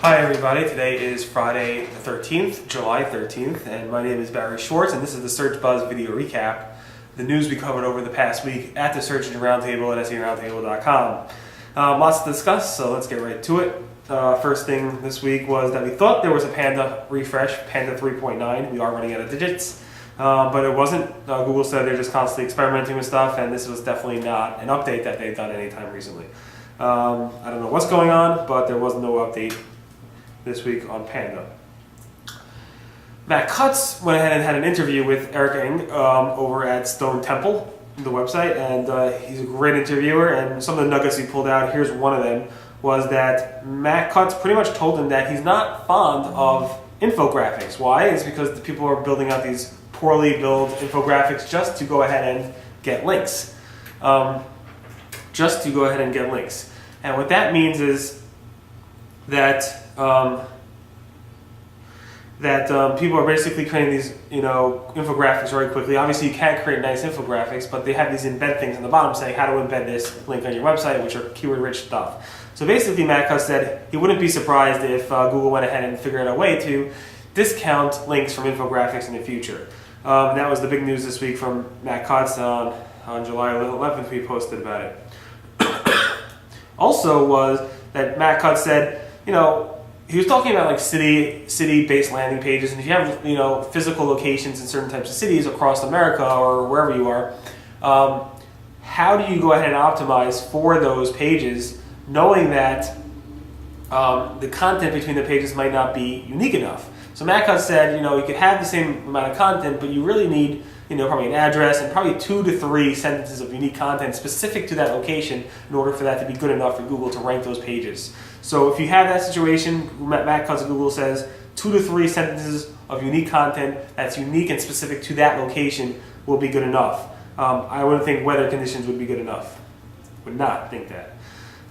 Hi everybody, today is Friday the 13th, July 13th, and my name is Barry Schwartz, and this is the Search Buzz video recap, the news we covered over the past week at the Search Engine Roundtable at SEOroundtable.com. Lots to discuss, so let's get right to it. First thing this week was that we thought there was a Panda refresh, Panda 3.9. We are running out of digits, but it wasn't. Google said they're just constantly experimenting with stuff, and this was definitely not an update that they've done anytime recently. I don't know what's going on, but there was no update this week on Panda. Matt Cutts went ahead and had an interview with Eric Ng over at Stone Temple, the website, and he's a great interviewer, and some of the nuggets he pulled out, here's one of them, was that Matt Cutts pretty much told him that he's not fond of infographics. Why? It's because the people are building out these poorly built infographics just to go ahead and get links. And what that means is that people are basically creating these, infographics very quickly. Obviously, you can't create nice infographics, but they have these embed things on the bottom saying how to embed this link on your website, which are keyword-rich stuff. So basically, Matt Cutts said he wouldn't be surprised if Google went ahead and figured out a way to discount links from infographics in the future. That was the big news this week from Matt Cutts on July 11th. We posted about it. Also was that Matt Cutts said, he was talking about like city-based landing pages, and if you have physical locations in certain types of cities across America or wherever you are, how do you go ahead and optimize for those pages, knowing that the content between the pages might not be unique enough? So Matt Cutts said, you could have the same amount of content, but you really need probably an address and probably 2 to 3 sentences of unique content specific to that location in order for that to be good enough for Google to rank those pages. So if you have that situation, Matt Cutts at Google says 2 to 3 sentences of unique content that's unique and specific to that location will be good enough. I wouldn't think weather conditions would be good enough. Would not think that.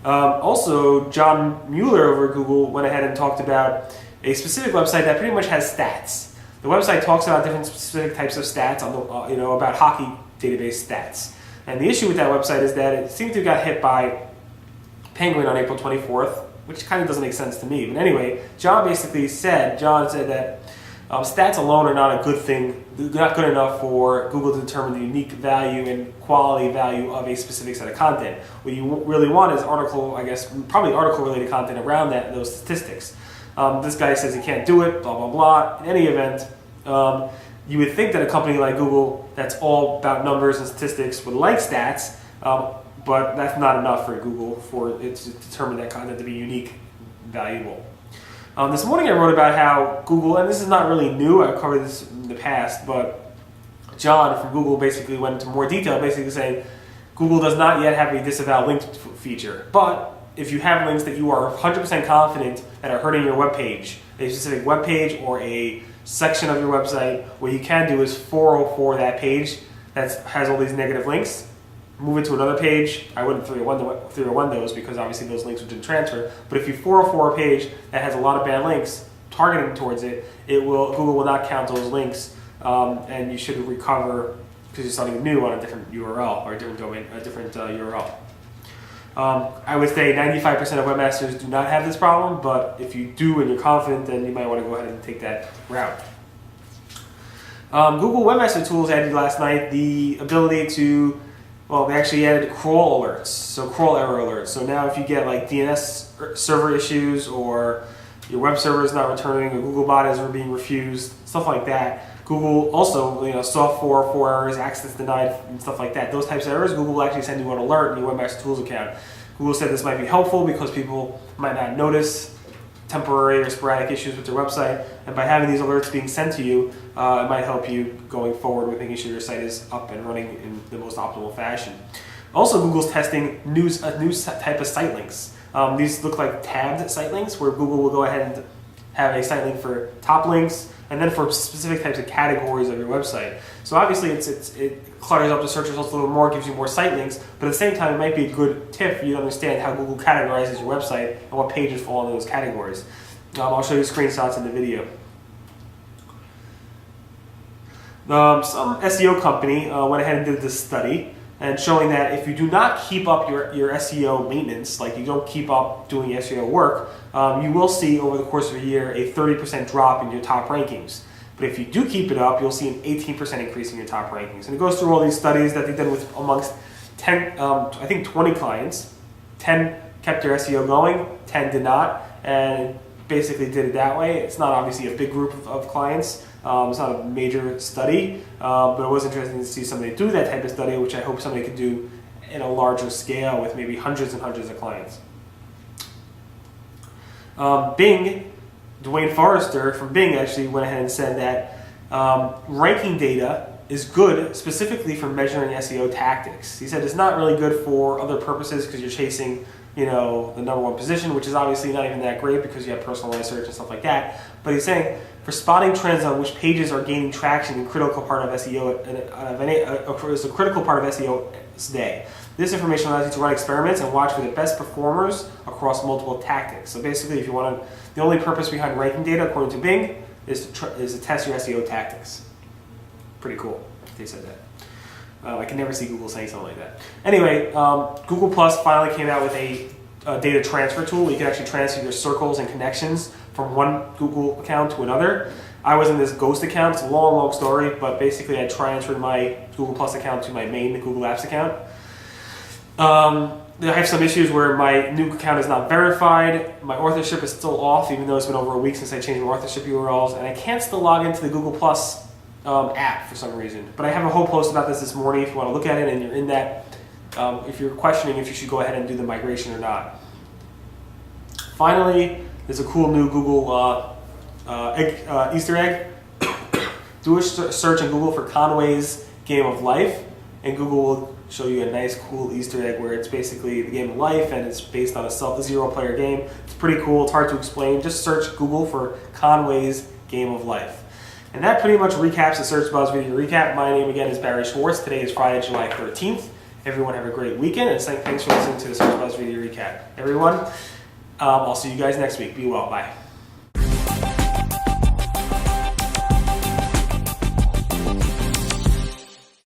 Also, John Mueller over at Google went ahead and talked about a specific website that pretty much has stats. The website talks about different specific types of stats on the, about hockey database stats. And the issue with that website is that it seemed to have got hit by Penguin on April 24th, which kind of doesn't make sense to me. But anyway, John said that stats alone are not a good thing, not good enough for Google to determine the unique value and quality value of a specific set of content. What you really want is probably article-related content around those statistics. This guy says he can't do it, blah, blah, blah. In any event, you would think that a company like Google that's all about numbers and statistics would like stats, but that's not enough for Google for it to determine that content to be unique, valuable. This morning I wrote about how Google, and this is not really new, I've covered this in the past, but John from Google basically went into more detail, basically saying Google does not yet have a disavow link feature, but if you have links that you are 100% confident that are hurting your web page, a specific web page or a section of your website, what you can do is 404 that page that has all these negative links, move it to another page. I wouldn't 301 those because obviously those links didn't transfer. But if you 404 a page that has a lot of bad links targeting towards it, Google will not count those links, and you should recover because you're starting new on a different URL or a different domain, a different URL. I would say 95% of webmasters do not have this problem, but if you do and you're confident, then you might want to go ahead and take that route. Google Webmaster Tools added last night the ability to, they actually added crawl alerts, so crawl error alerts. So now if you get like DNS server issues or your web server is not returning or Googlebot is being refused, stuff like that, Google also, soft 404 errors, access denied, and stuff like that. Those types of errors, Google will actually send you an alert in your Webmaster Tools account. Google said this might be helpful because people might not notice temporary or sporadic issues with their website, and by having these alerts being sent to you, it might help you going forward with making sure your site is up and running in the most optimal fashion. Also, Google's testing a new type of site links. These look like tabbed site links where Google will go ahead and have a site link for top links, and then for specific types of categories of your website. So obviously it clutters up the search results a little more, gives you more site links, but at the same time it might be a good tip for you to understand how Google categorizes your website and what pages fall into those categories. I'll show you screenshots in the video. Some SEO company went ahead and did this study and showing that if you do not keep up your SEO maintenance, like you don't keep up doing SEO work, you will see over the course of a year a 30% drop in your top rankings. But if you do keep it up, you'll see an 18% increase in your top rankings. And it goes through all these studies that they did with amongst 10, I think 20 clients. 10 kept their SEO going, 10 did not, and basically did it that way. It's not obviously a big group of clients. It's not a major study, but it was interesting to see somebody do that type of study, which I hope somebody could do in a larger scale with maybe hundreds and hundreds of clients. Bing, Dwayne Forrester from Bing actually went ahead and said that ranking data is good specifically for measuring SEO tactics. He said it's not really good for other purposes because you're chasing, the number one position, which is obviously not even that great because you have personalized search and stuff like that. But he's saying for spotting trends on which pages are gaining traction in critical part of SEO, is a critical part of SEO today. This information allows you to run experiments and watch for the best performers across multiple tactics. So basically, if you want to, the only purpose behind ranking data, according to Bing, is to test your SEO tactics. Pretty cool. They said that. I can never see Google saying something like that. Anyway, Google Plus finally came out with a data transfer tool where you can actually transfer your circles and connections from one Google account to another. I was in this Ghost account. It's a long, long story, but basically I transferred my Google Plus account to my main Google Apps account. I have some issues where my new account is not verified. My authorship is still off, even though it's been over a week since I changed my authorship URLs, and I can't still log into the Google Plus app for some reason. But I have a whole post about this morning if you want to look at it and you're in that, if you're questioning if you should go ahead and do the migration or not. Finally, there's a cool new Google Easter egg. Do a search in Google for Conway's Game of Life, and Google will show you a nice cool Easter egg where it's basically the game of life and it's based on a zero player game. It's pretty cool. It's hard to explain. Just search Google for Conway's Game of Life. And that pretty much recaps the Search Buzz Video Recap. My name again is Barry Schwartz. Today is Friday, July 13th. Everyone have a great weekend, and thanks for listening to the Search Buzz Video Recap. Everyone, I'll see you guys next week. Be well. Bye.